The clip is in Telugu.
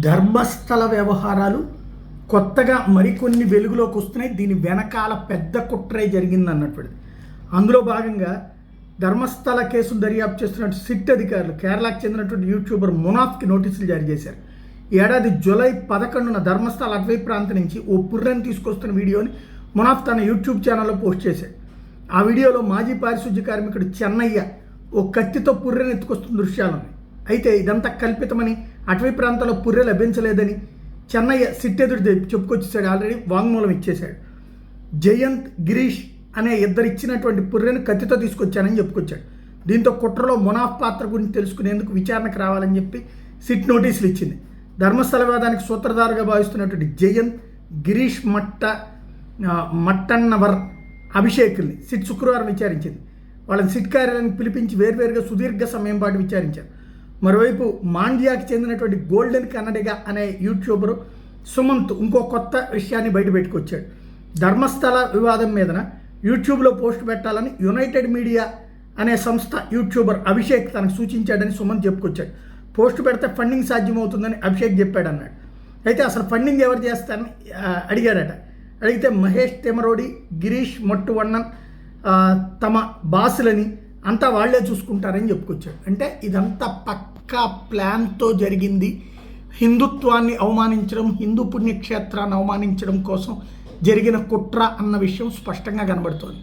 ధర్మస్థల వ్యవహారాలు కొత్తగా మరికొన్ని వెలుగులోకి వస్తున్నాయి. దీని వెనకాల పెద్ద కుట్రే జరిగింది అన్నటువంటిది. అందులో భాగంగా ధర్మస్థల కేసును దర్యాప్తు చేస్తున్నట్టు సిట్ అధికారులు కేరళకు చెందినటువంటి యూట్యూబర్ మునాఫ్కి నోటీసులు జారీ చేశారు. ఏడాది జూలై 11న ధర్మస్థల అటవీ ప్రాంతం నుంచి ఓ పుర్రెని తీసుకొస్తున్న వీడియోని మునాఫ్ తన యూట్యూబ్ ఛానల్లో పోస్ట్ చేశాడు. ఆ వీడియోలో మాజీ పారిశుద్ధ్య కార్మికుడు చెన్నయ్య ఓ కత్తితో పుర్రెని ఎత్తుకొస్తున్న దృశ్యాలు ఉన్నాయి. అయితే ఇదంతా కల్పితమని, అటవీ ప్రాంతంలో పుర్రె లభించలేదని చెన్నయ్య సిట్ ఎదురు చెప్పుకొచ్చేసాడు. ఆల్రెడీ వాంగ్మూలం ఇచ్చేశాడు. జయంత్, గిరీష్ అనే ఇద్దరు ఇచ్చినటువంటి పుర్రెను కత్తితో తీసుకొచ్చానని చెప్పుకొచ్చాడు. దీంతో కుట్రలో మునాఫ్ పాత్ర గురించి తెలుసుకునేందుకు విచారణకు రావాలని చెప్పి సిట్ నోటీసులు ఇచ్చింది. ధర్మస్థల వివాదానికి సూత్రధారుగా భావిస్తున్నటువంటి జయంత్, గిరీష్ మట్టన్నవర్ అభిషేకుల్ని సిట్ శుక్రవారం విచారించింది. వాళ్ళని సిట్ కార్యాలయానికి పిలిపించి వేర్వేరుగా సుదీర్ఘ సమయం పాటు విచారించారు. మరోవైపు మాండ్యాకి చెందినటువంటి గోల్డెన్ కన్నడిగా అనే యూట్యూబరు సుమంత్ ఇంకో కొత్త విషయాన్ని బయటపెట్టుకొచ్చాడు. ధర్మస్థల వివాదం మీదన యూట్యూబ్లో పోస్ట్ పెట్టాలని యునైటెడ్ మీడియా అనే సంస్థ యూట్యూబర్ అభిషేక్ తనకు సూచించాడని సుమంత్ చెప్పుకొచ్చాడు. పోస్ట్ పెడితే ఫండింగ్ సాధ్యమవుతుందని అభిషేక్ చెప్పాడు అన్నాడు. అయితే అసలు ఫండింగ్ ఎవరు చేస్తారని అడిగాడట. అడిగితే మహేష్ తెమరోడి, గిరీష్ మట్టువన్నన్ తమ బాసులని అంతా వాళ్లే చూసుకుంటారని చెప్పుకొచ్చాడు. అంటే ఇదంతా పక్కా ప్లాన్తో జరిగింది. హిందుత్వాన్ని అవమానించడం, హిందూ పుణ్యక్షేత్రాన్ని అవమానించడం కోసం జరిగిన కుట్ర అన్న విషయం స్పష్టంగా కనబడుతోంది.